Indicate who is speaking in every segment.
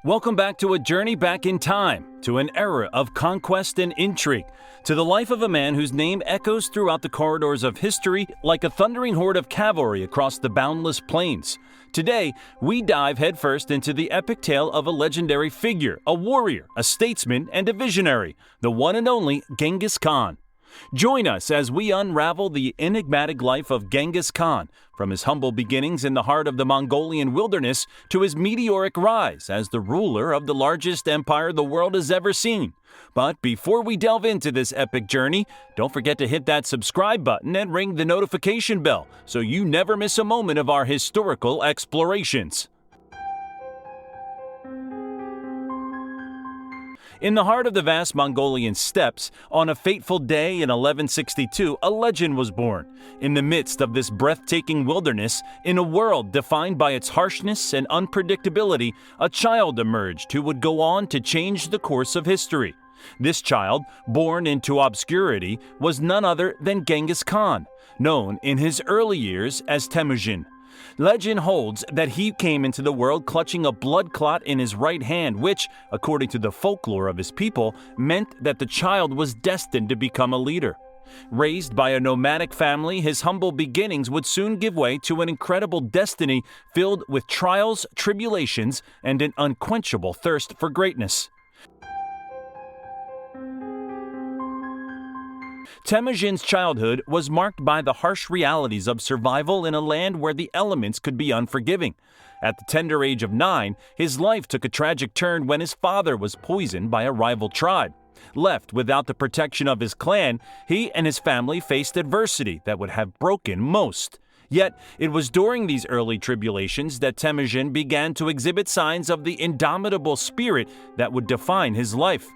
Speaker 1: Welcome back to a journey back in time, to an era of conquest and intrigue, to the life of a man whose name echoes throughout the corridors of history like a thundering horde of cavalry across the boundless plains. Today, we dive headfirst into the epic tale of a legendary figure, a warrior, a statesman, and a visionary, the one and only Genghis Khan. Join us as we unravel the enigmatic life of Genghis Khan, from his humble beginnings in the heart of the Mongolian wilderness to his meteoric rise as the ruler of the largest empire the world has ever seen. But before we delve into this epic journey, don't forget to hit that subscribe button and ring the notification bell so you never miss a moment of our historical explorations. In the heart of the vast Mongolian steppes, on a fateful day in 1162, a legend was born. In the midst of this breathtaking wilderness, in a world defined by its harshness and unpredictability, a child emerged who would go on to change the course of history. This child, born into obscurity, was none other than Genghis Khan, known in his early years as Temujin. Legend holds that he came into the world clutching a blood clot in his right hand, which, according to the folklore of his people, meant that the child was destined to become a leader. Raised by a nomadic family, his humble beginnings would soon give way to an incredible destiny filled with trials, tribulations, and an unquenchable thirst for greatness. Temujin's childhood was marked by the harsh realities of survival in a land where the elements could be unforgiving. At the tender age of 9, his life took a tragic turn when his father was poisoned by a rival tribe. Left without the protection of his clan, he and his family faced adversity that would have broken most. Yet, it was during these early tribulations that Temujin began to exhibit signs of the indomitable spirit that would define his life.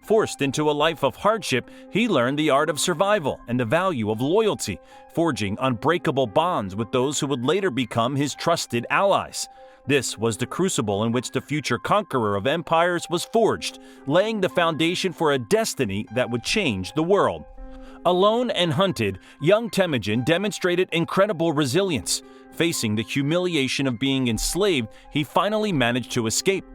Speaker 1: Forced into a life of hardship, he learned the art of survival and the value of loyalty, forging unbreakable bonds with those who would later become his trusted allies. This was the crucible in which the future conqueror of empires was forged, laying the foundation for a destiny that would change the world. Alone and hunted, young Temujin demonstrated incredible resilience. Facing the humiliation of being enslaved, he finally managed to escape.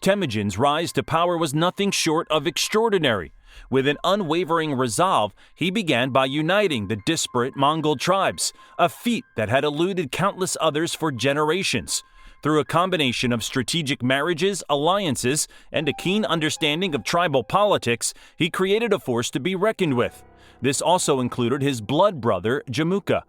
Speaker 1: Temujin's rise to power was nothing short of extraordinary. With an unwavering resolve, he began by uniting the disparate Mongol tribes, a feat that had eluded countless others for generations. Through a combination of strategic marriages, alliances, and a keen understanding of tribal politics, he created a force to be reckoned with. This also included his blood brother, Jamuka.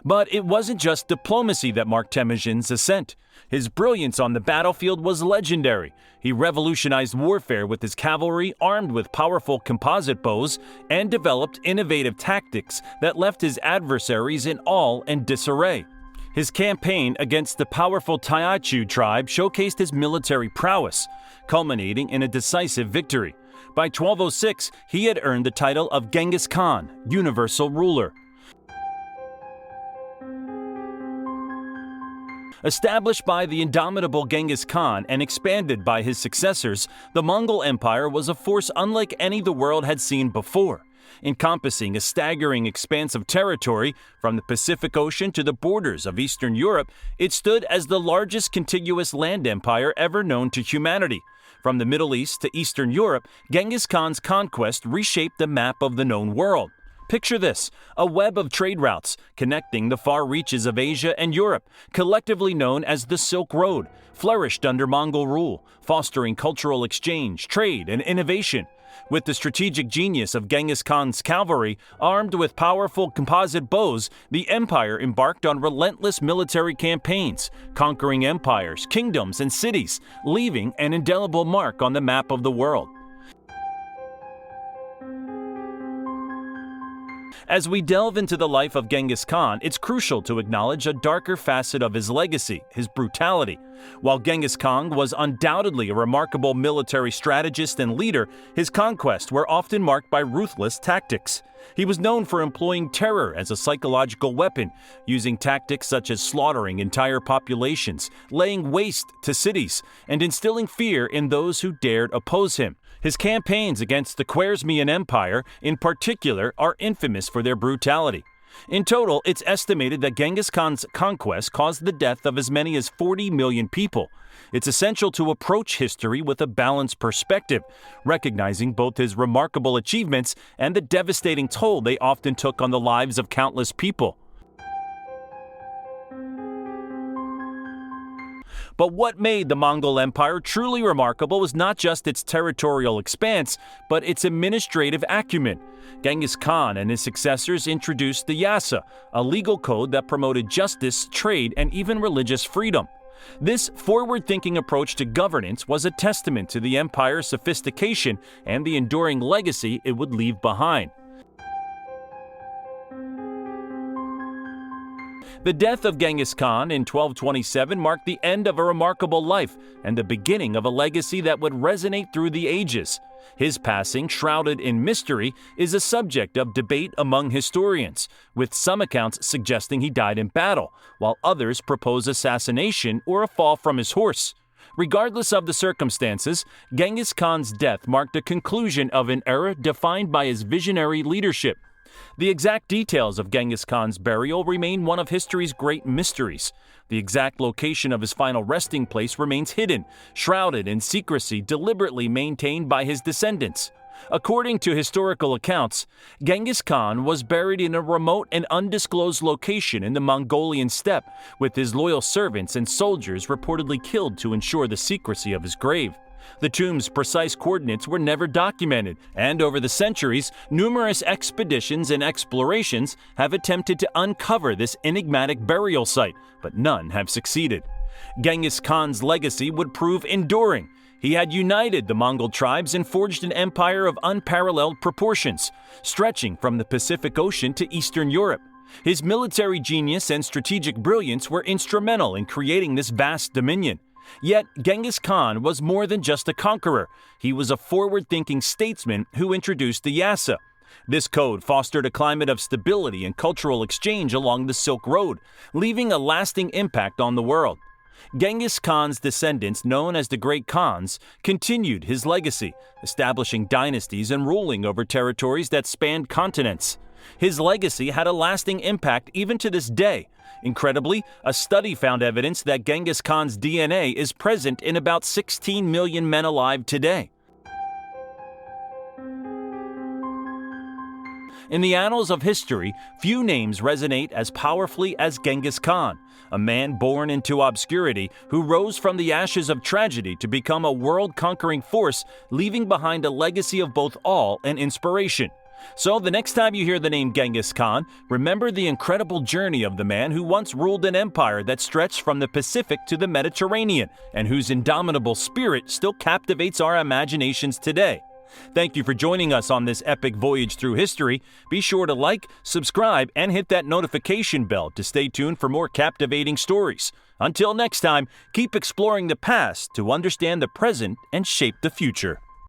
Speaker 1: But it wasn't just diplomacy that marked Temujin's ascent. His brilliance on the battlefield was legendary. He revolutionized warfare with his cavalry armed with powerful composite bows and developed innovative tactics that left his adversaries in awe and disarray. His campaign against the powerful Taichu tribe showcased his military prowess, culminating in a decisive victory. By 1206, he had earned the title of Genghis Khan, universal ruler. Established by the indomitable Genghis Khan and expanded by his successors, the Mongol Empire was a force unlike any the world had seen before. Encompassing a staggering expanse of territory, from the Pacific Ocean to the borders of Eastern Europe, it stood as the largest contiguous land empire ever known to humanity. From the Middle East to Eastern Europe, Genghis Khan's conquest reshaped the map of the known world. Picture this, a web of trade routes connecting the far reaches of Asia and Europe, collectively known as the Silk Road, flourished under Mongol rule, fostering cultural exchange, trade, and innovation. With the strategic genius of Genghis Khan's cavalry, armed with powerful composite bows, the empire embarked on relentless military campaigns, conquering empires, kingdoms, and cities, leaving an indelible mark on the map of the world. As we delve into the life of Genghis Khan, it's crucial to acknowledge a darker facet of his legacy, his brutality. While Genghis Khan was undoubtedly a remarkable military strategist and leader, his conquests were often marked by ruthless tactics. He was known for employing terror as a psychological weapon, using tactics such as slaughtering entire populations, laying waste to cities, and instilling fear in those who dared oppose him. His campaigns against the Khwarezmian Empire, in particular, are infamous for their brutality. In total, it's estimated that Genghis Khan's conquest caused the death of as many as 40 million people. It's essential to approach history with a balanced perspective, recognizing both his remarkable achievements and the devastating toll they often took on the lives of countless people. But what made the Mongol Empire truly remarkable was not just its territorial expanse, but its administrative acumen. Genghis Khan and his successors introduced the Yasa, a legal code that promoted justice, trade, and even religious freedom. This forward-thinking approach to governance was a testament to the empire's sophistication and the enduring legacy it would leave behind. The death of Genghis Khan in 1227 marked the end of a remarkable life and the beginning of a legacy that would resonate through the ages. His passing, shrouded in mystery, is a subject of debate among historians, with some accounts suggesting he died in battle, while others propose assassination or a fall from his horse. Regardless of the circumstances, Genghis Khan's death marked a conclusion of an era defined by his visionary leadership. The exact details of Genghis Khan's burial remain one of history's great mysteries. The exact location of his final resting place remains hidden, shrouded in secrecy deliberately maintained by his descendants. According to historical accounts, Genghis Khan was buried in a remote and undisclosed location in the Mongolian steppe, with his loyal servants and soldiers reportedly killed to ensure the secrecy of his grave. The tomb's precise coordinates were never documented, and over the centuries, numerous expeditions and explorations have attempted to uncover this enigmatic burial site, but none have succeeded. Genghis Khan's legacy would prove enduring. He had united the Mongol tribes and forged an empire of unparalleled proportions, stretching from the Pacific Ocean to Eastern Europe. His military genius and strategic brilliance were instrumental in creating this vast dominion. Yet, Genghis Khan was more than just a conqueror. He was a forward-thinking statesman who introduced the Yasa. This code fostered a climate of stability and cultural exchange along the Silk Road, leaving a lasting impact on the world. Genghis Khan's descendants, known as the Great Khans, continued his legacy, establishing dynasties and ruling over territories that spanned continents. His legacy had a lasting impact even to this day. Incredibly, a study found evidence that Genghis Khan's DNA is present in about 16 million men alive today. In the annals of history, few names resonate as powerfully as Genghis Khan, a man born into obscurity who rose from the ashes of tragedy to become a world-conquering force, leaving behind a legacy of both awe and inspiration. So the next time you hear the name Genghis Khan, remember the incredible journey of the man who once ruled an empire that stretched from the Pacific to the Mediterranean, and whose indomitable spirit still captivates our imaginations today. Thank you for joining us on this epic voyage through history. Be sure to like, subscribe, and hit that notification bell to stay tuned for more captivating stories. Until next time, keep exploring the past to understand the present and shape the future.